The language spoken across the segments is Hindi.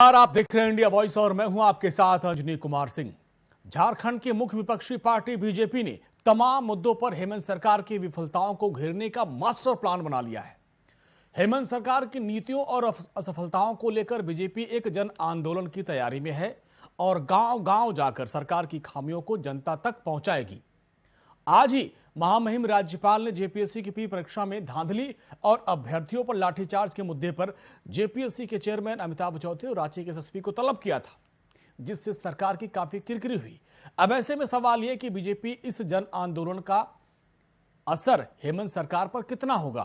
आप देख रहे हैं इंडिया वॉइस और मैं हूं आपके साथ अंजनी कुमार सिंह। झारखंड की मुख्य विपक्षी पार्टी बीजेपी ने तमाम मुद्दों पर हेमंत सरकार की विफलताओं को घेरने का मास्टर प्लान बना लिया है। हेमंत सरकार की नीतियों और असफलताओं को लेकर बीजेपी एक जन आंदोलन की तैयारी में है और गांव-गांव जाकर सरकार की खामियों को जनता तक पहुंचाएगी। आज ही महामहिम राज्यपाल ने जेपीएससी की परीक्षा में धांधली और अभ्यर्थियों पर लाठीचार्ज के मुद्दे पर जेपीएससी के चेयरमैन अमिताभ चौधरी और रांची के एसएसपी को तलब किया था, जिससे सरकार की काफी किरकिरी हुई। अब ऐसे में सवाल यह कि बीजेपी इस जन आंदोलन का असर हेमंत सरकार पर कितना होगा?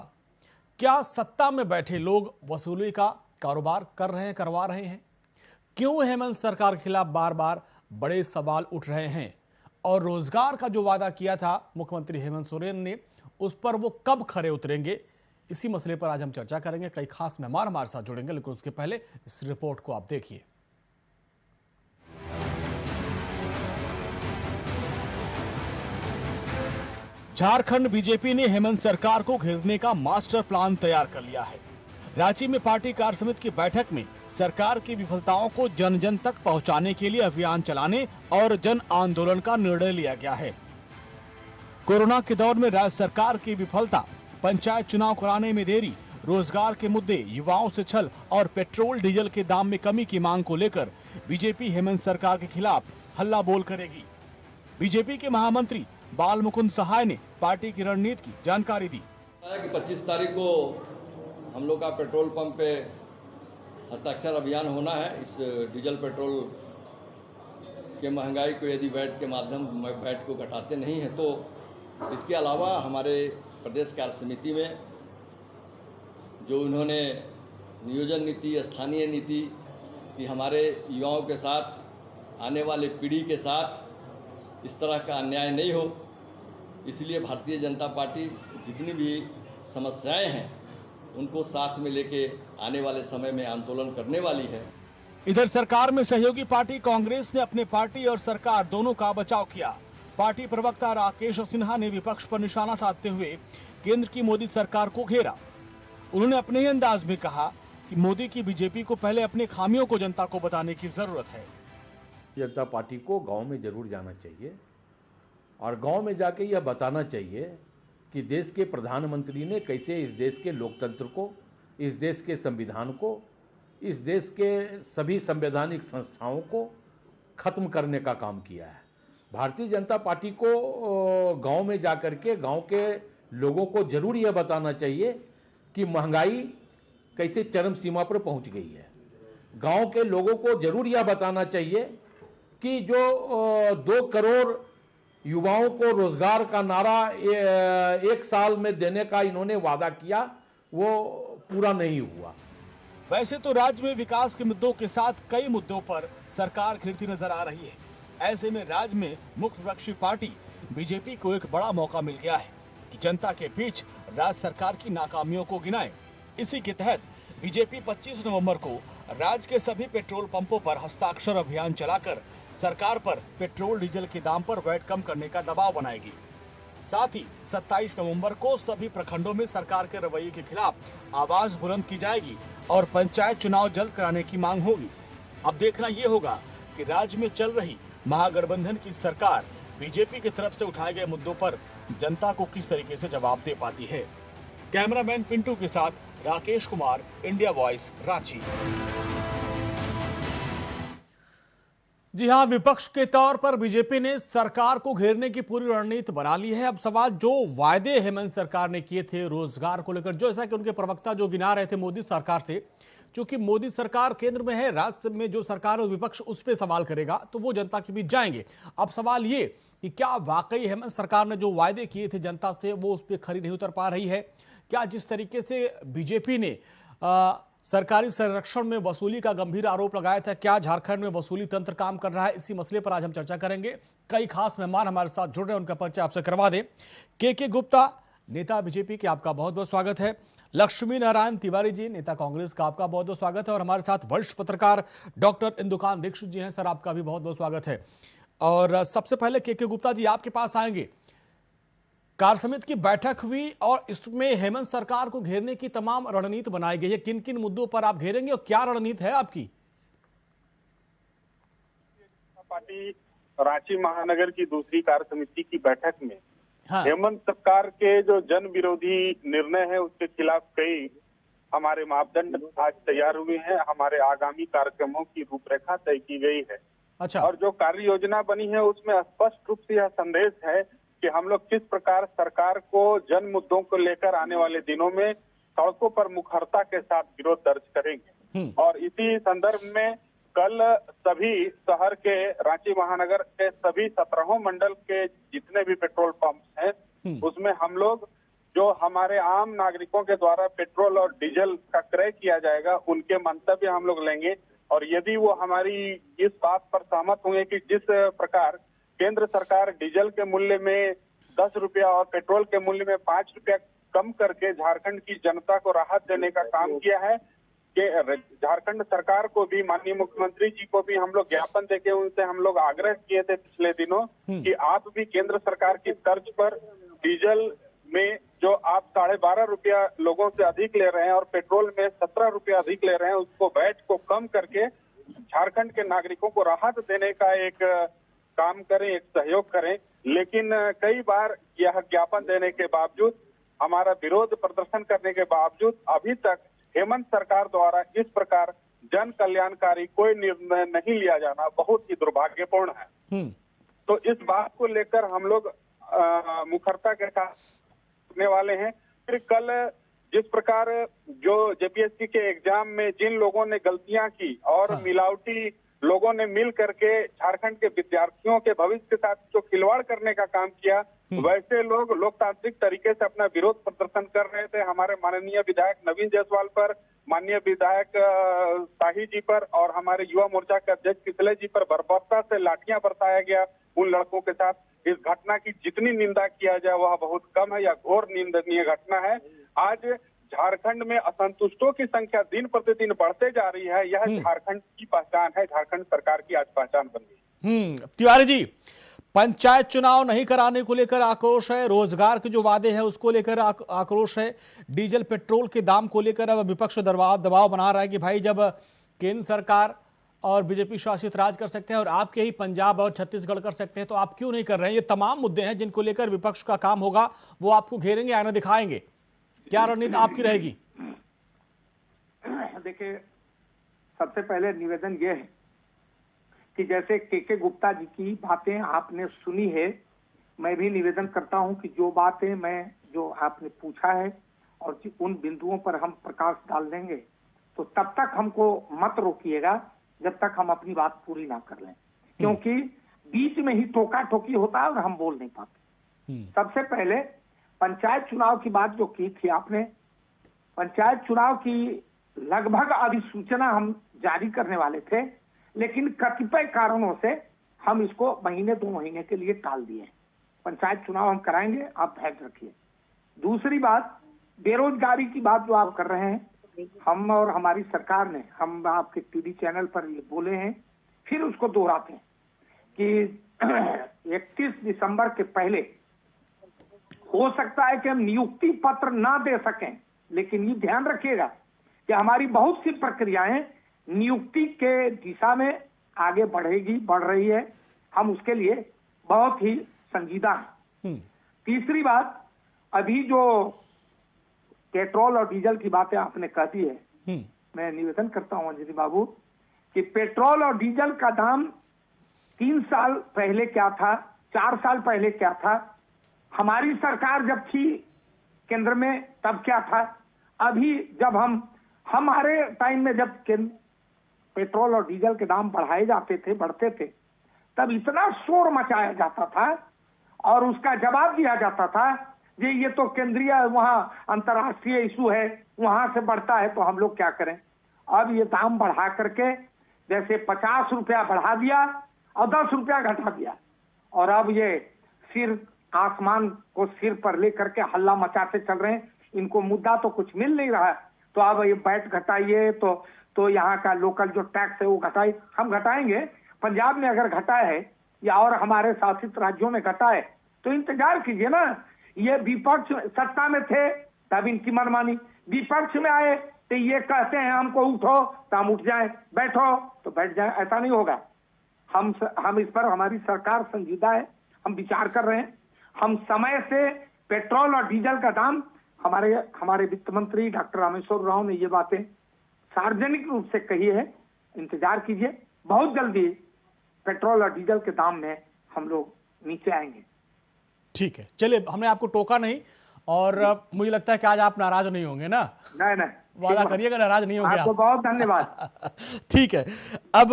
क्या सत्ता में बैठे लोग वसूली का कारोबार करवा रहे हैं? क्यों हेमंत सरकार के खिलाफ बार बार बड़े सवाल उठ रहे हैं? और रोजगार का जो वादा किया था मुख्यमंत्री हेमंत सोरेन ने, उस पर वो कब खरे उतरेंगे? इसी मसले पर आज हम चर्चा करेंगे। कई खास मेहमान हमारे साथ जुड़ेंगे, लेकिन उसके पहले इस रिपोर्ट को आप देखिए। झारखंड बीजेपी ने हेमंत सरकार को घेरने का मास्टर प्लान तैयार कर लिया है। रांची में पार्टी कार्य समिति की बैठक में सरकार की विफलताओं को जन जन तक पहुंचाने के लिए अभियान चलाने और जन आंदोलन का निर्णय लिया गया है। कोरोना के दौर में राज्य सरकार की विफलता, पंचायत चुनाव कराने में देरी, रोजगार के मुद्दे, युवाओं से छल और पेट्रोल डीजल के दाम में कमी की मांग को लेकर बीजेपी हेमंत सरकार के खिलाफ हल्ला बोल करेगी। बीजेपी के महामंत्री बाल मुकुंद सहाय ने पार्टी की रणनीति की जानकारी दी। 25 तारीख को हम लोग का पेट्रोल पंप पे हस्ताक्षर अभियान होना है। इस डीजल पेट्रोल के महंगाई को यदि वैट के माध्यम वैट को घटाते नहीं हैं तो इसके अलावा हमारे प्रदेश कार्य समिति में जो उन्होंने नियोजन नीति, स्थानीय नीति कि हमारे युवाओं के साथ, आने वाले पीढ़ी के साथ इस तरह का अन्याय नहीं हो, इसलिए भारतीय जनता पार्टी जितनी भी समस्याएं हैं उनको साथ में लेके आने वाले समय में आंदोलन करने वाली है। इधर सरकार में सहयोगी पार्टी कांग्रेस ने अपने पार्टी और सरकार दोनों का बचाव किया। पार्टी प्रवक्ता राकेश सिन्हा ने विपक्ष पर निशाना साधते हुए केंद्र की मोदी सरकार को घेरा। उन्होंने अपने ही अंदाज में कहा कि मोदी की बीजेपी को पहले अपने खामियों को जनता को बताने की जरूरत है। जनता पार्टी को गांव में जरूर जाना चाहिए और गांव में जाके यह बताना चाहिए कि देश के प्रधानमंत्री ने कैसे इस देश के लोकतंत्र को, इस देश के संविधान को, इस देश के सभी संवैधानिक संस्थाओं को खत्म करने का काम किया है। भारतीय जनता पार्टी को गांव में जाकर के गांव के लोगों को जरूर यह बताना चाहिए कि महंगाई कैसे चरम सीमा पर पहुंच गई है। गांव के लोगों को जरूर यह बताना चाहिए कि जो 2 करोड़ युवाओं को रोजगार का नारा एक साल में देने का इन्होंने वादा किया, वो पूरा नहीं हुआ। वैसे तो राज्य में विकास के मुद्दों के साथ कई मुद्दों पर सरकार घिरती नजर आ रही है। ऐसे में राज्य में मुख्य विपक्षी पार्टी बीजेपी को एक बड़ा मौका मिल गया है कि जनता के बीच राज्य सरकार की नाकामियों को गिनाए। इसी के तहत बीजेपी 25 नवंबर को राज्य के सभी पेट्रोल पंपों पर हस्ताक्षर अभियान चलाकर सरकार पर पेट्रोल डीजल के दाम पर वैट कम करने का दबाव बनाएगी। साथ ही 27 नवंबर को सभी प्रखंडों में सरकार के रवैये के खिलाफ आवाज बुलंद की जाएगी और पंचायत चुनाव जल्द कराने की मांग होगी। अब देखना यह होगा कि राज्य में चल रही महागठबंधन की सरकार बीजेपी की तरफ से उठाए गए मुद्दों पर जनता को किस तरीके से जवाब दे पाती है। कैमरामैन पिंटू के साथ राकेश कुमार, इंडिया वॉइस, रांची। जी हां, विपक्ष के तौर पर बीजेपी ने सरकार को घेरने की पूरी रणनीति बना ली है। अब सवाल, जो वायदे हेमंत सरकार ने किए थे रोजगार को लेकर, जो ऐसा कि उनके प्रवक्ता जो गिना रहे थे मोदी सरकार से, क्योंकि मोदी सरकार केंद्र में है, राज्य में जो सरकार और विपक्ष उस पर सवाल करेगा तो वो जनता के बीच जाएंगे। अब सवाल ये कि क्या वाकई हेमंत सरकार ने जो वायदे किए थे जनता से वो उस पर खरी नहीं उतर पा रही है? क्या जिस तरीके से बीजेपी ने सरकारी संरक्षण में वसूली का गंभीर आरोप लगाया था, क्या झारखंड में वसूली तंत्र काम कर रहा है? इसी मसले पर आज हम चर्चा करेंगे। कई खास मेहमान हमारे साथ जुड़ रहे हैं, उनका परिचय आपसे करवा दें। के गुप्ता, नेता बीजेपी के, आपका बहुत बहुत स्वागत है। लक्ष्मी नारायण तिवारी जी, नेता कांग्रेस का, आपका बहुत बहुत स्वागत है। और हमारे साथ वरिष्ठ पत्रकार डॉक्टर इंदुकान दीक्षित जी हैं। सर, आपका भी बहुत बहुत स्वागत है। और सबसे पहले के गुप्ता जी, आपके पास आएंगे। कार्य समिति की बैठक हुई और इसमें हेमंत सरकार को घेरने की तमाम रणनीति बनाई गई है। किन किन मुद्दों पर आप घेरेंगे और क्या रणनीति है आपकी? पार्टी रांची महानगर की दूसरी कार्य समिति की बैठक में हाँ। हेमंत सरकार के जो जन विरोधी निर्णय है उसके खिलाफ कई हमारे मापदंड आज तैयार हुए हैं। हमारे आगामी कार्यक्रमों की रूपरेखा तय की गई है। अच्छा। और जो कार्य योजना बनी है उसमें स्पष्ट रूप से यह संदेश है कि हम लोग किस प्रकार सरकार को जन मुद्दों को लेकर आने वाले दिनों में सड़कों पर मुखरता के साथ विरोध दर्ज करेंगे। और इसी संदर्भ में कल सभी शहर के रांची महानगर के सभी 17 मंडल के जितने भी पेट्रोल पंप हैं उसमें हम लोग जो हमारे आम नागरिकों के द्वारा पेट्रोल और डीजल का क्रय किया जाएगा उनके मंतव्य हम लोग लेंगे। और यदि वो हमारी इस बात पर सहमत होंगे कि जिस प्रकार केंद्र सरकार डीजल के मूल्य में 10 रुपया और पेट्रोल के मूल्य में 5 रुपया कम करके झारखंड की जनता को राहत देने का काम किया है, कि झारखंड सरकार को भी, माननीय मुख्यमंत्री जी को भी हम लोग ज्ञापन देके उनसे हम लोग आग्रह किए थे पिछले दिनों कि आप भी केंद्र सरकार की तर्ज पर डीजल में जो आप 12.5 रुपया लोगों से अधिक ले रहे हैं और पेट्रोल में 17 रुपया अधिक ले रहे हैं उसको वैट को कम करके झारखंड के नागरिकों को राहत देने का एक काम करें, एक सहयोग करें। लेकिन कई बार यह ज्ञापन देने के बावजूद, हमारा विरोध प्रदर्शन करने के बावजूद अभी तक हेमंत सरकार द्वारा इस प्रकार जन कल्याणकारी कोई निर्णय नहीं लिया जाना बहुत ही दुर्भाग्यपूर्ण है। तो इस बात को लेकर हम लोग मुखरता के साथ करने वाले हैं। फिर कल जिस प्रकार जो जेपीएससी के एग्जाम में जिन लोगों ने गलतियां की और मिलावटी लोगों ने मिल करके झारखंड के विद्यार्थियों के भविष्य के साथ जो खिलवाड़ करने का काम किया, वैसे लोग लोकतांत्रिक तरीके से अपना विरोध प्रदर्शन कर रहे थे। हमारे माननीय विधायक नवीन जायसवाल पर, माननीय विधायक शाही जी पर और हमारे युवा मोर्चा के अध्यक्ष किसले जी पर बर्बरता से लाठियां बरसाया गया उन लड़कों के साथ। इस घटना की जितनी निंदा किया जाए वह बहुत कम है, या घोर निंदनीय घटना है। आज झारखंड में असंतुष्टों की संख्या दिन प्रतिदिन बढ़ते जा रही है। यह झारखंड की पहचान है, झारखंड सरकार की आज पहचान बन गई। तिवारी जी, पंचायत चुनाव नहीं कराने को लेकर आक्रोश है, रोजगार के जो वादे हैं उसको लेकर आक्रोश है, डीजल पेट्रोल के दाम को लेकर अब विपक्ष दबाव बना रहा है कि भाई जब केंद्र सरकार और बीजेपी शासित राज कर सकते हैं और आपके ही पंजाब और छत्तीसगढ़ कर सकते हैं तो आप क्यों नहीं कर रहे हैं। ये तमाम मुद्दे हैं जिनको लेकर विपक्ष का काम होगा, वो आपको घेरेंगे, आईना दिखाएंगे। क्या रणनीति आपकी रहेगी? देखिए, सबसे पहले निवेदन ये है कि जैसे के गुप्ता जी की बातें आपने सुनी है, मैं भी निवेदन करता हूं कि जो बातें जो आपने पूछा है और उन बिंदुओं पर हम प्रकाश डाल देंगे तो तब तक हमको मत रोकिएगा जब तक हम अपनी बात पूरी ना कर लें, क्योंकि बीच में ही टोका टोकी होता है और हम बोल नहीं पाते। सबसे पहले पंचायत चुनाव की बात जो की थी आपने, पंचायत चुनाव की लगभग अधिसूचना हम जारी करने वाले थे, लेकिन कतिपय कारणों से हम इसको महीने 2 महीने के लिए टाल दिए। पंचायत चुनाव हम कराएंगे, आप धैर्य रखिए। दूसरी बात, बेरोजगारी की बात जो आप कर रहे हैं, हम और हमारी सरकार ने, हम आपके टीवी चैनल पर ये बोले हैं, फिर उसको दोहराते हैं कि 31 दिसंबर के पहले हो सकता है कि हम नियुक्ति पत्र ना दे सकें, लेकिन ये ध्यान रखिएगा कि हमारी बहुत सी प्रक्रियाएं नियुक्ति के दिशा में आगे बढ़ रही है। हम उसके लिए बहुत ही संजीदा हैं। तीसरी बात, अभी जो पेट्रोल और डीजल की बातें आपने कह दी है, मैं निवेदन करता हूं अंजनी बाबू कि पेट्रोल और डीजल का दाम 3 साल पहले क्या था, 4 साल पहले क्या था, हमारी सरकार जब थी केंद्र में तब क्या था, अभी जब हमारे टाइम में जब पेट्रोल और डीजल के दाम बढ़ते थे, तब इतना शोर मचाया जाता था और उसका जवाब दिया जाता था कि ये तो केंद्रीय वहां अंतर्राष्ट्रीय इशू है, वहां से बढ़ता है तो हम लोग क्या करें। अब ये दाम बढ़ा करके जैसे 50 रुपया बढ़ा दिया और 10 रुपया घटा दिया, और अब ये सिर आसमान को सिर पर लेकर के हल्ला मचाते चल रहे हैं। इनको मुद्दा तो कुछ मिल नहीं रहा है, तो अब ये वैट घटाइए, तो यहाँ का लोकल जो टैक्स है वो घटाइए। हम घटाएंगे, पंजाब में अगर घटा है या और हमारे शासित राज्यों में घटा है तो इंतजार कीजिए ना। ये विपक्ष सत्ता में थे तब इनकी मनमानी, विपक्ष में आए तो ये कहते हैं हमको उठो तो हम उठ जाएं, बैठो तो बैठ जाएं, ऐसा नहीं होगा। हम इस पर, हमारी सरकार संजीदा है, हम विचार कर रहे हैं। हम समय से पेट्रोल और डीजल का दाम, हमारे वित्त मंत्री डॉक्टर रामेश्वर राव ने ये बातें सार्वजनिक रूप से कही है। इंतजार कीजिए, बहुत जल्दी पेट्रोल और डीजल के दाम में हम लोग नीचे आएंगे। ठीक है, चलिए, हमने आपको टोका नहीं, और मुझे लगता है कि आज आप नाराज नहीं होंगे ना? नहीं, वादा करिएगा नाराज नहीं होंगे आपको आप। बहुत धन्यवाद। ठीक है, अब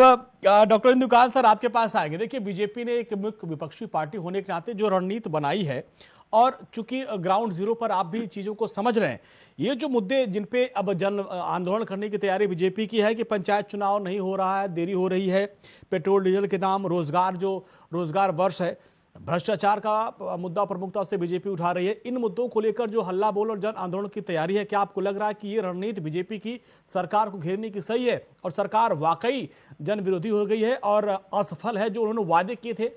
डॉक्टर इंदुकान सर आपके पास आएंगे। देखिए, बीजेपी ने एक मुख्य विपक्षी पार्टी होने के नाते जो रणनीति बनाई है, और चूंकि ग्राउंड जीरो पर आप भी चीजों को समझ रहे हैं, ये जो मुद्दे जिन पे अब जन आंदोलन करने की तैयारी बीजेपी की है कि पंचायत चुनाव नहीं हो रहा है, देरी हो रही है, पेट्रोल डीजल के दाम, रोजगार वर्ष है, भ्रष्टाचार का मुद्दा प्रमुखता से बीजेपी उठा रही है, इन मुद्दों को लेकर जो हल्ला बोल और जन आंदोलन की तैयारी है, क्या आपको लग रहा है कि ये रणनीति बीजेपी की सरकार को घेरने की सही है और सरकार वाकई जन विरोधी हो गई है और असफल है जो उन्होंने वादे किए थे?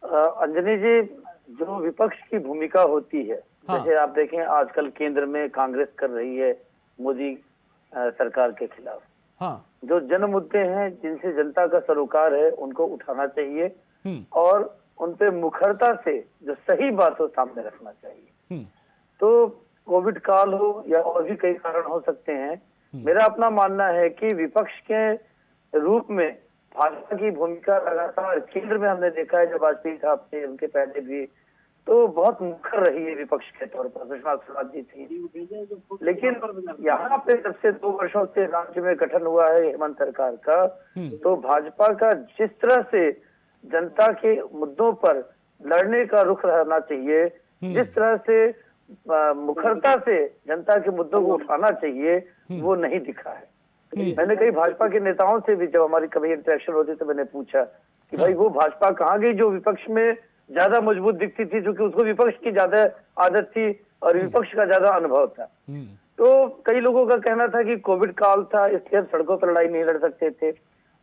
अंजनी जी, जो विपक्ष की भूमिका होती है, जैसे आप देखें आजकल केंद्र में कांग्रेस कर रही है मोदी सरकार के खिलाफ, हाँ, जो जन मुद्दे हैं जिनसे जनता का सरोकार है उनको उठाना चाहिए और उन पे मुखरता से जो सही बात हो सामने रखना चाहिए। तो कोविड काल हो या और भी कई कारण हो सकते हैं, मेरा अपना मानना है कि विपक्ष के रूप में भाजपा की भूमिका लगातार केंद्र में हमने देखा है, जब वाजपेयी साहब थे उनके पहले भी, तो बहुत मुखर रही है विपक्ष के तौर पर, सुषमा स्वराज जी थी। लेकिन यहाँ पे जब से 2 वर्षों से राज्य में गठन हुआ है हेमंत सरकार का, तो भाजपा का जिस तरह से जनता के मुद्दों पर लड़ने का रुख रहना चाहिए, जिस तरह से मुखरता से जनता के मुद्दों को उठाना चाहिए, वो नहीं दिखा है। मैंने कई भाजपा के नेताओं से भी जब हमारी कभी इंटरेक्शन होती तो मैंने पूछा कि भाई वो भाजपा कहाँ गई जो विपक्ष में ज्यादा मजबूत दिखती थी, क्योंकि उसको विपक्ष की ज्यादा आदत थी और विपक्ष का ज्यादा अनुभव था। तो कई लोगों का कहना था कि कोविड काल था इसलिए अब सड़कों पर लड़ाई नहीं लड़ सकते थे।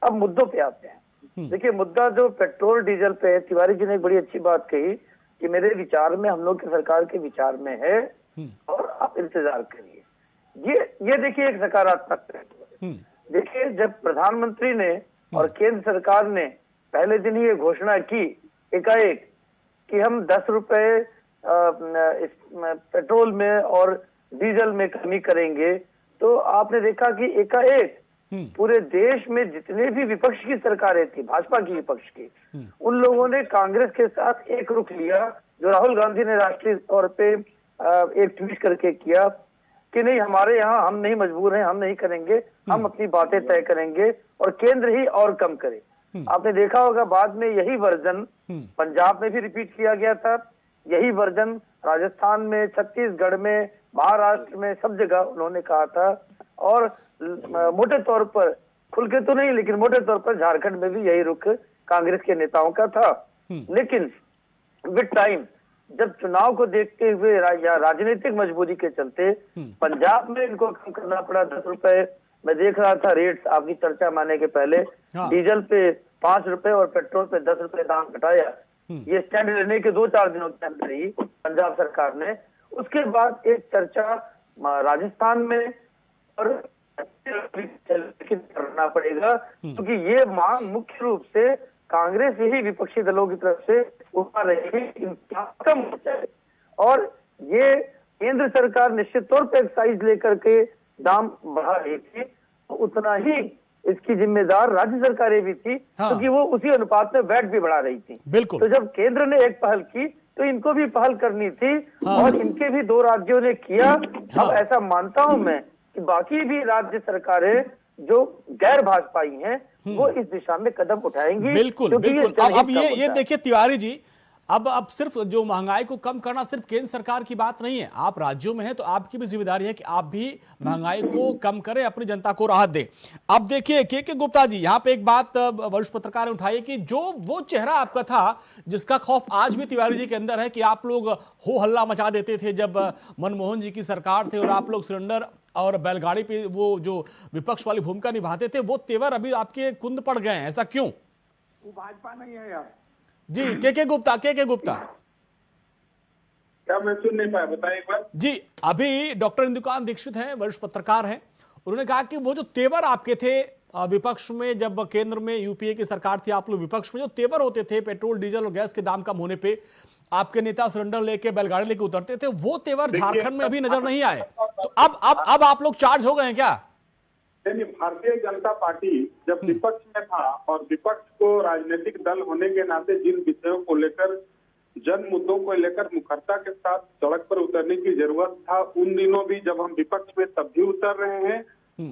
अब मुद्दों पे आते हैं। देखिए, मुद्दा जो पेट्रोल डीजल पे है, तिवारी जी ने एक बड़ी अच्छी बात कही कि मेरे विचार में, हम लोग की सरकार के विचार में है और आप इंतजार करिए। ये देखिए एक सकारात्मक है। देखिए, जब प्रधानमंत्री ने और केंद्र सरकार ने पहले दिन ही ये घोषणा की एकाएक कि हम 10 रुपए इस पेट्रोल में और डीजल में कमी करेंगे, तो आपने देखा कि एकाएक पूरे देश में जितने भी विपक्ष की सरकारें थी, भाजपा की विपक्ष की, उन लोगों ने कांग्रेस के साथ एक रुख लिया, जो राहुल गांधी ने राष्ट्रीय तौर पे एक ट्वीट करके किया कि नहीं, हमारे यहाँ हम नहीं मजबूर हैं, हम नहीं करेंगे, हम अपनी बातें तय करेंगे और केंद्र ही और कम करे। आपने देखा होगा बाद में यही वर्जन पंजाब में भी रिपीट किया गया था, यही वर्जन राजस्थान में, छत्तीसगढ़ में, महाराष्ट्र में, सब जगह उन्होंने कहा था। और मोटे तौर पर, खुल के तो नहीं लेकिन मोटे तौर पर झारखंड में भी यही रुख कांग्रेस के नेताओं का था। लेकिन विद टाइम, जब चुनाव को देखते हुए या राजनीतिक मजबूरी के चलते पंजाब में इनको कम करना पड़ा 10 रुपए। मैं देख रहा था रेट्स, आपकी चर्चा माने के पहले डीजल पे 5 रुपए और पेट्रोल पे 10 रुपए दाम घटाया। ये स्टैंड लेने के 2-4 दिनों के अंदर ही पंजाब सरकार ने। उसके बाद एक चर्चा राजस्थान में और करना पड़ेगा, क्योंकि ये मांग मुख्य रूप से कांग्रेस ही विपक्षी दलों की तरफ से उठा रही है कम हो जाए। और ये केंद्र सरकार निश्चित तौर पर एक्साइज लेकर के दाम बढ़ा रही थी, तो उतना ही इसकी जिम्मेदार राज्य सरकारें भी थी, क्योंकि वो उसी अनुपात में वैट भी बढ़ा रही थी। बिल्कुल। तो जब केंद्र ने एक पहल की तो इनको भी पहल करनी थी और इनके भी 2 राज्यों ने किया। अब ऐसा मानता हूं मैं कि बाकी भी राज्य सरकारें जो गैर भाजपाई हैं वो इस दिशा में कदम उठाएंगी। बिल्कुल बिल्कुल। अब ये देखिए तिवारी जी, अब सिर्फ जो महंगाई को कम करना सिर्फ केंद्र सरकार की बात नहीं है, आप राज्यों में हैं तो आपकी भी जिम्मेदारी है कि आप भी महंगाई को कम करें, अपनी जनता को राहत दें। अब देखिए के गुप्ता जी, यहाँ पे एक बात वरिष्ठ पत्रकार ने उठाई कि जो वो चेहरा आपका था जिसका खौफ आज भी तिवारी जी के अंदर है कि आप लोग हो हल्ला मचा देते थे जब मनमोहन जी की सरकार थे और आप लोग सिलेंडर और बैलगाड़ी पे वो जो विपक्ष वाली भूमिका निभाते थे, वो तेवर अभी आपके कुंद पड़ गए हैं, ऐसा क्यों? वो भाजपा नहीं है यार जी। के गुप्ता क्या मैं सुन नहीं पाया, बताएं एक बार। जी, अभी डॉक्टर इंदुकान दीक्षित हैं, वरिष्ठ पत्रकार हैं, उन्होंने कहा कि वो जो तेवर आपके थे विपक्ष में, जब केंद्र में यूपीए की सरकार थी, आप लोग विपक्ष में, जो तेवर होते थे पेट्रोल डीजल और गैस के दाम कम होने पे आपके नेता सिलेंडर लेके बैलगाड़ी लेके उतरते थे, वो तेवर झारखंड में अभी नजर नहीं आए। तो अब आप लोग चार्ज हो गए हैं क्या? भारतीय जनता पार्टी जब विपक्ष में था और विपक्ष को राजनीतिक दल होने के नाते जिन विषयों को लेकर, जन मुद्दों को लेकर मुखरता के साथ सड़क पर उतरने की जरूरत था, उन दिनों भी जब हम विपक्ष में तब भी उतर रहे हैं।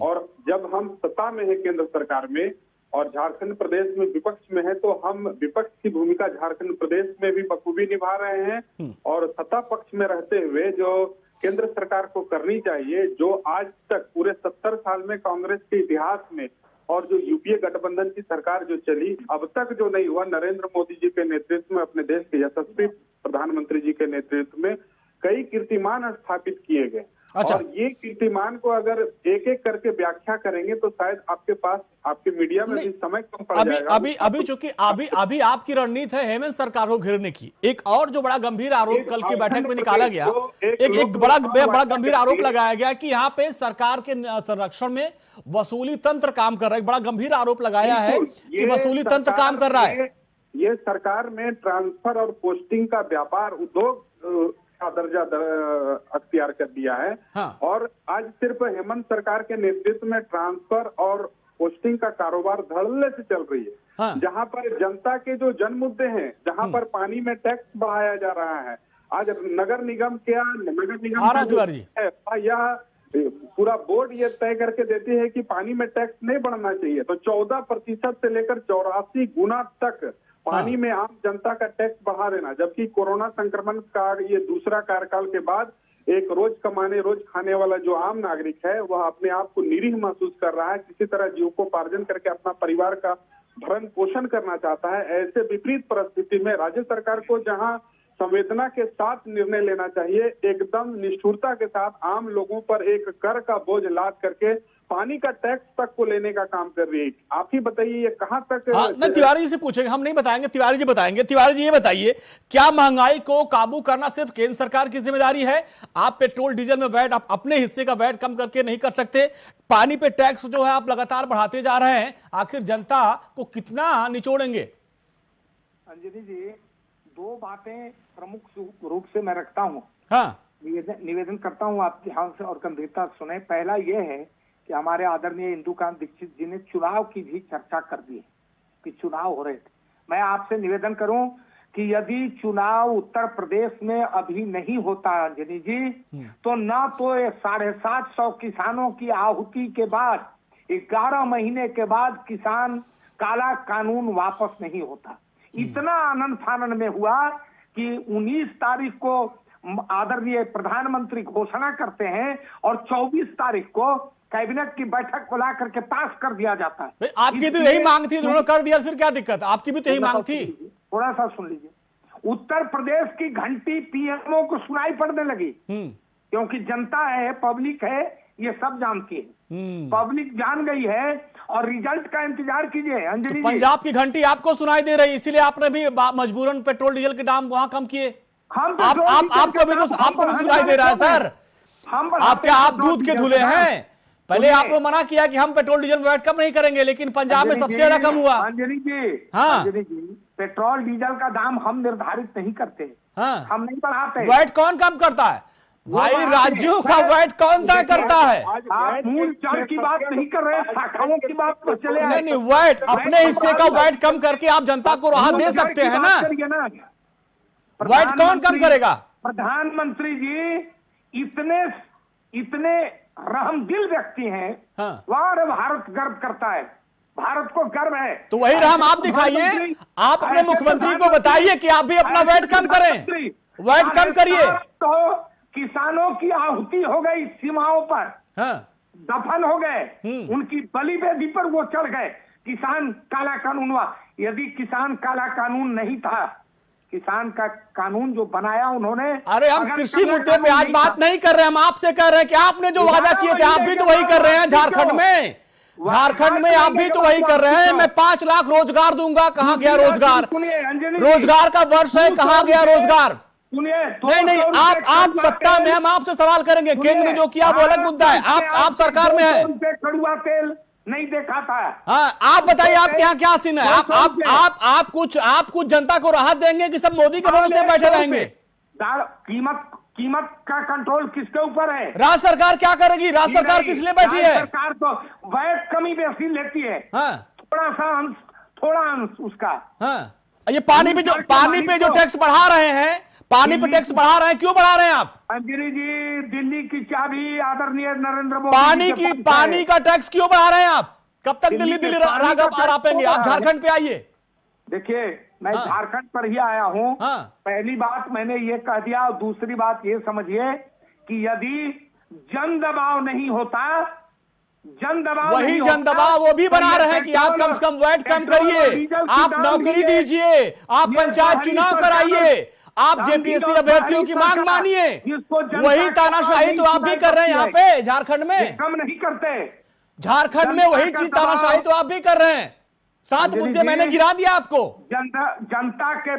और जब हम सत्ता में है केंद्र सरकार में और झारखंड प्रदेश में विपक्ष में है, तो हम विपक्ष की भूमिका झारखंड प्रदेश में भी बखूबी निभा रहे हैं। और सत्ता पक्ष में रहते हुए जो केंद्र सरकार को करनी चाहिए, जो आज तक पूरे 70 साल में कांग्रेस के इतिहास में और जो यूपीए गठबंधन की सरकार जो चली, अब तक जो नहीं हुआ, नरेंद्र मोदी जी के नेतृत्व में, अपने देश के यशस्वी प्रधानमंत्री जी के नेतृत्व में कई कीर्तिमान स्थापित किए गए। अच्छा। और ये कीर्तिमान को अगर एक एक करके व्याख्या करेंगे तो शायद आपके पास, आपके मीडिया में भी समय कम पड़ जाएगा। अभी चूंकि अभी आपकी रणनीति है हेमंत सरकार को घेरने की। एक और जो बड़ा गंभीर आरोप कल की बैठक में निकाला गया, एक बड़ा गंभीर आरोप लगाया गया कि यहाँ पे सरकार के संरक्षण में वसूली तंत्र काम कर रहा है। एक बड़ा गंभीर आरोप लगाया है कि वसूली तंत्र काम कर रहा है। ये सरकार में ट्रांसफर और पोस्टिंग का व्यापार उद्योग का दर्जा अख्तियार कर दिया है। हाँ। और आज सिर्फ हेमंत सरकार के नेतृत्व में ट्रांसफर और पोस्टिंग का कारोबार धड़ल्ले से चल रही है। हाँ। जहां पर जनता के जो जन मुद्दे हैं, जहां पर पानी में टैक्स बढ़ाया जा रहा है, आज नगर निगम यह पूरा बोर्ड ये तय करके देती है कि पानी में टैक्स नहीं बढ़ना चाहिए, तो 14% से लेकर 84 गुना तक पानी में आम जनता का टैक्स बढ़ा देना, जबकि कोरोना संक्रमण का ये दूसरा कार्यकाल के बाद एक रोज कमाने रोज खाने वाला जो आम नागरिक है वह अपने आप को निरीह महसूस कर रहा है, किसी तरह जीविकोपार्जन करके अपना परिवार का भरण पोषण करना चाहता है। ऐसे विपरीत परिस्थिति में राज्य सरकार को जहां संवेदना के साथ निर्णय लेना चाहिए, एकदम निष्ठुरता के साथ आम लोगों पर एक कर का बोझ लाद करके पानी का टैक्स तक को लेने का काम कर रही है। आप ही बताइए ये कहां तक। नहीं, तिवारी जी से पूछेंगे, हम नहीं बताएंगे, तिवारी जी बताएंगे। तिवारी जी ये बताइए, क्या महंगाई को काबू करना सिर्फ केंद्र सरकार की जिम्मेदारी है? आप पेट्रोल डीजल में वैट, आप अपने हिस्से का वैट कम करके नहीं कर सकते। पानी पे टैक्स जो है आप लगातार बढ़ाते जा रहे हैं, आखिर जनता को कितना निचोड़ेंगे? अंजलि जी, दो बातें प्रमुख रूप से मैं रखता हूँ। हाँ। निवेदन करता हूँ आप ध्यान से और गंभीरता सुने। पहला यह है कि हमारे आदरणीय इंदुकांत दीक्षित जी ने चुनाव की भी चर्चा कर दी कि चुनाव हो रहे थे। मैं आपसे निवेदन करूं कि यदि चुनाव उत्तर प्रदेश में अभी नहीं होता अंजलि जी, तो ना तो 750 किसानों की आहुति के बाद 11 महीने के बाद किसान काला कानून वापस नहीं होता। इतना आनंद फानंद में हुआ कि 19 तारीख को आदरणीय प्रधानमंत्री घोषणा करते हैं और 24 तारीख को कैबिनेट की बैठक बुला करके पास कर दिया जाता है। आपकी तो यही मांग थी, उन्होंने कर दिया, फिर क्या दिक्कत? आपकी भी तो यही मांग थी। थोड़ा सा सुन लीजिए। उत्तर प्रदेश की घंटी पीएमओ को सुनाई पड़ने लगी, क्योंकि जनता है, पब्लिक है, ये सब जानती है, पब्लिक जान गई है और रिजल्ट का इंतजार कीजिए। अंजलि तो पंजाब की घंटी आपको सुनाई दे रही, इसीलिए आपने भी मजबूरन पेट्रोल डीजल के दाम वहां कम किए। आपको भी सुनाई दे रहा है सर। आप दूध के धुले हैं। पहले आप लोग मना किया कि हम पेट्रोल डीजल वैट कम नहीं करेंगे, लेकिन पंजाब में सबसे ज्यादा कम हुआ। अंजलि जी, हाँ, अंजलि जी, पेट्रोल डीजल का दाम हम निर्धारित नहीं करते। हाँ, हम नहीं बढ़ाते। वैट कौन कम करता है भाई? राज्यों का वैट कौन तय करता है? आप मूल चाल की बात नहीं कर रहे, शाखाओं की बात पर चले आए। नहीं, वैट अपने हिस्से का वैट कम करके आप जनता को राहत दे सकते हैं ना। वैट कौन कम करेगा? प्रधानमंत्री जी इतने रहमदिल व्यक्ति हैं। हाँ। वाह, भारत गर्व करता है, भारत को गर्व है। तो वही रहम आप दिखाइए। आप अपने मुख्यमंत्री को बताइए कि आप भी अपना वैट कम करें, वैट कम करिए। तो किसानों की आहुति हो गई सीमाओं पर, हाँ, दफन हो गए, उनकी बलि वेदी पर वो चढ़ गए। किसान काला कानून हुआ। यदि किसान काला कानून नहीं था, किसान का कानून जो बनाया उन्होंने। अरे हम कृषि मुद्दे पे आज बात नहीं कर रहे हैं, हम आपसे कह रहे हैं कि आपने जो वादा किए थे आप भी तो वही कर रहे हैं। झारखंड में आप भी तो वही कर रहे हैं। मैं 5 लाख रोजगार दूंगा, कहां गया रोजगार? रोजगार का वर्ष है, कहां गया रोजगार? नहीं, आप सत्ता में, हम आपसे सवाल करेंगे। केंद्र ने जो किया वो अलग मुद्दा है, आप सरकार में है। कड़ुआ तेल नहीं देखा था। हाँ, आप बताइए आपके यहाँ क्या सीन है? आप कुछ जनता को राहत देंगे कि सब मोदी के भरोसे बैठे रहेंगे? कीमत का कंट्रोल किसके ऊपर है? राज्य सरकार क्या करेगी? राज्य सरकार किस लिए बैठी है? सरकार तो वैट कमी बेसी लेती है। हाँ, थोड़ा अंश उसका। हाँ, ये पानी पे जो टैक्स बढ़ा रहे हैं, क्यों बढ़ा रहे हैं आप? गिरी जी, दिल्ली की चाबी आदरणीय नरेंद्र मोदी पानी का टैक्स क्यों बढ़ा रहे हैं आप? कब तक दिल्ली राघव आरापेंगे? आप झारखंड पे आइए। देखिए, मैं झारखंड पर ही आया हूँ। पहली बात मैंने ये कह दिया, और दूसरी बात ये समझिए कि यदि जन दबाव नहीं होता, वही जन दबाव वो भी बना रहे हैं कि आप कम से कम वैट कम करिए, आप नौकरी दीजिए, आप पंचायत चुनाव कराइए, आप जेपीएससी अभ्यर्थियों की मांग मानिए। वही तानाशाही तो आप भी कर रहे हैं यहाँ पे झारखंड में। हम नहीं करते। झारखंड में वही चीज तानाशाही तो आप भी कर रहे हैं। 7 मुद्दे मैंने गिरा दिया आपको। जनता के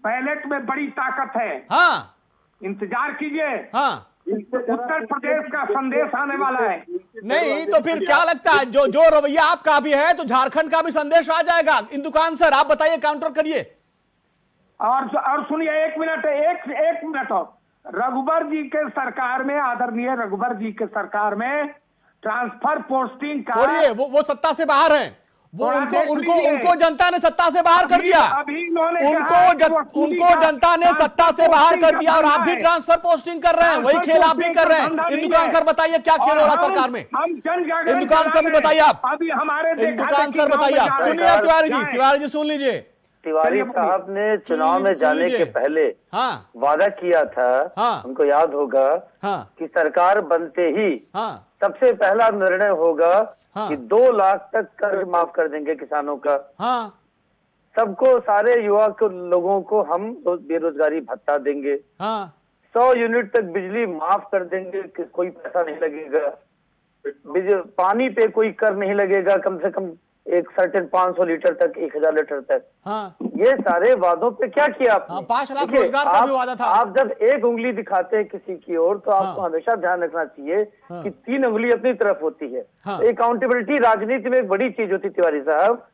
बैलेट में बड़ी ताकत है। हाँ, इंतजार कीजिए। हाँ, उत्तर प्रदेश का संदेश आने वाला है। नहीं तो फिर क्या लगता है, जो रवैया आपका भी है तो झारखंड का भी संदेश आ जाएगा। इंदुकान सर, आप बताइए, काउंटर करिए। और सुनिए, एक मिनट और। रघुबर जी के सरकार में, आदरणीय रघुबर जी के सरकार में ट्रांसफर पोस्टिंग का, छोड़िए, वो सत्ता से बाहर हैं। वो उनको जनता ने सत्ता से बाहर कर दिया। उनको जनता ने सत्ता से बाहर कर दिया और आप भी ट्रांसफर पोस्टिंग कर रहे हैं। वही खेल आप भी कर रहे हैं। इंदुकान सर बताइए क्या खेल हो रहा है सरकार में? इंदुकान सर भी बताइए आप। इंदुकान सर बताइए आप। सुनिए तिवारी जी सुन लीजिए। तिवारी साहब ने चुनाव में जाने के पहले वादा किया था, उनको याद होगा, कि सरकार बनते ही सबसे पहला निर्णय होगा कि 2 लाख तक कर्ज माफ कर देंगे किसानों का। सबको, सारे युवा को, लोगों को हम बेरोजगारी भत्ता देंगे। 100 यूनिट तक बिजली माफ कर देंगे, कोई पैसा नहीं लगेगा। पानी पे कोई कर नहीं लगेगा, कम से कम एक सर्टेन 500 लीटर तक, 1000 लीटर तक। ये सारे वादों पे क्या किया आपने? 5 लाख रोजगार का भी वादा था। आप जब एक उंगली दिखाते हैं किसी की ओर, तो आपको हमेशा ध्यान रखना चाहिए कि 3 उंगली अपनी तरफ होती है। अकाउंटेबिलिटी राजनीति में एक बड़ी चीज होती है तिवारी साहब।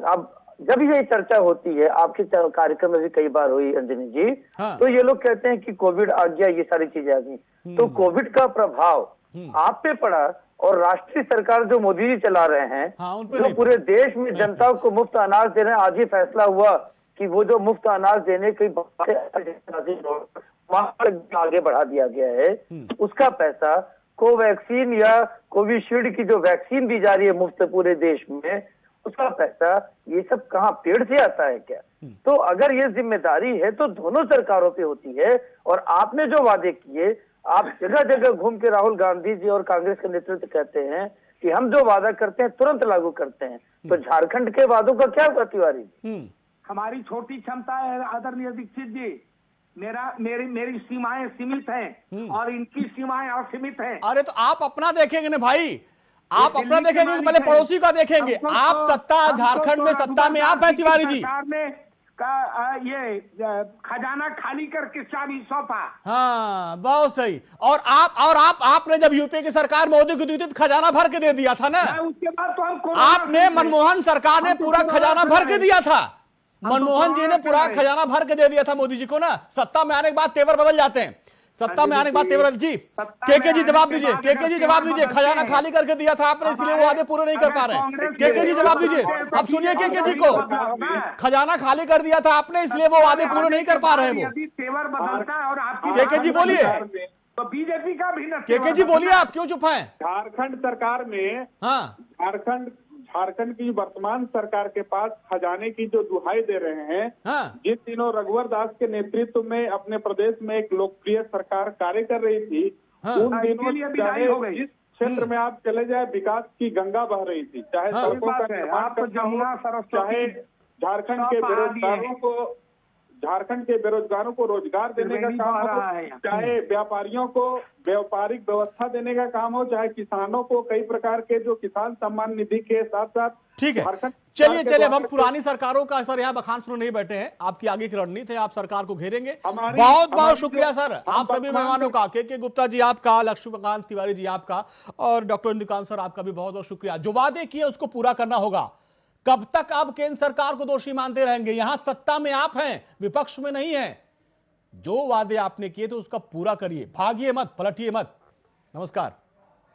अब जब ये चर्चा होती है, आपके कार्यक्रम में भी कई बार हुई अंजनी जी, तो ये लोग कहते हैं कि कोविड आ गया, ये सारी चीजें आ गई। तो कोविड का प्रभाव आप पे पड़ा, और राष्ट्रीय सरकार जो मोदी जी चला रहे हैं, जो पूरे देश में जनता को मुफ्त अनाज दे रहे हैं। आज ही फैसला हुआ कि वो जो मुफ्त अनाज देने की आगे बढ़ा दिया गया है, उसका पैसा कोवैक्सीन या कोविशील्ड की जो वैक्सीन दी जा रही है मुफ्त पूरे देश में, उसका पैसा, ये सब कहाँ पेड़ से आता है क्या? तो अगर ये जिम्मेदारी है तो दोनों सरकारों पे होती है। और आपने जो वादे किए, आप जगह जगह घूम के राहुल गांधी जी और कांग्रेस के नेतृत्व कहते हैं कि हम जो वादा करते हैं तुरंत लागू करते हैं। तो झारखंड के वादों का क्या हुआ तिवारी? हमारी छोटी क्षमता है आदरणीय दीक्षित जी। मेरी सीमाएं सीमित हैं और इनकी सीमाएं असीमित हैं। अरे तो आप अपना देखेंगे ना भाई, आप अपना देखेंगे कि पहले पड़ोसी का देखेंगे। आप सत्ता, झारखंड में सत्ता में आप हैं तिवारी जी। ये खजाना खाली करके चाबी सौंपा। हाँ, बहुत सही। और आपने जब यूपी की सरकार मोदी को दी थी, खजाना भर के दे दिया था ना। उसके बाद तो हम आपने, मनमोहन सरकार ने पूरा खजाना भर के दिया था। मनमोहन जी ने पूरा खजाना भर के दे दिया था मोदी जी को ना। सत्ता में आने के बाद तेवर बदल जाते हैं। सत्ता में आने के बाद तेवर जी, केके जी जवाब दीजिए, केके जी जवाब दीजिए। खजाना खाली करके दिया था आपने, इसलिए वो वादे पूरे नहीं कर पा रहे हैं। केके जी जवाब दीजिए। अब सुनिए केके जी को, खजाना खाली कर दिया था आपने, इसलिए वो वादे पूरे नहीं कर पा रहे हैं वो। तेवर बदलता है और आपकी, केके जी बोलिए, तो बीजेपी का भी न। केके जी बोलिए, आप क्यों चुप हैं? झारखंड सरकार में, झारखंड की वर्तमान सरकार के पास खजाने की जो दुहाई दे रहे हैं, जिस दिनों रघुवर दास के नेतृत्व में अपने प्रदेश में एक लोकप्रिय सरकार कार्य कर रही थी, उन दिनों जिस क्षेत्र में आप चले जाए, विकास की गंगा बह रही थी। चाहे सड़कों का निर्माण, चाहे झारखंड के बेरोजगारों को, झारखंड के बेरोजगारों को रोजगार देने का काम हो, चाहे व्यापारियों को व्यापारिक व्यवस्था देने का काम हो, चाहे किसानों को कई प्रकार के जो किसान सम्मान निधि के साथ साथ। ठीक है, चलिए अब हम पुरानी सरकारों का सर यहाँ बखान सुन नहीं बैठे हैं, आपकी आगे की रणनीति है, आप सरकार को घेरेंगे। बहुत बहुत शुक्रिया सर आप सभी मेहमानों का, के गुप्ता जी आपका, लक्ष्मीकांत तिवारी जी आपका, और डॉक्टर इंदुकांत सर आपका भी बहुत बहुत शुक्रिया। जो वादे किए उसको पूरा करना होगा। कब तक आप केंद्र सरकार को दोषी मानते रहेंगे? यहां सत्ता में आप हैं, विपक्ष में नहीं है। जो वादे आपने किए थे उसका पूरा करिए, भागिए मत, पलटिए मत। नमस्कार।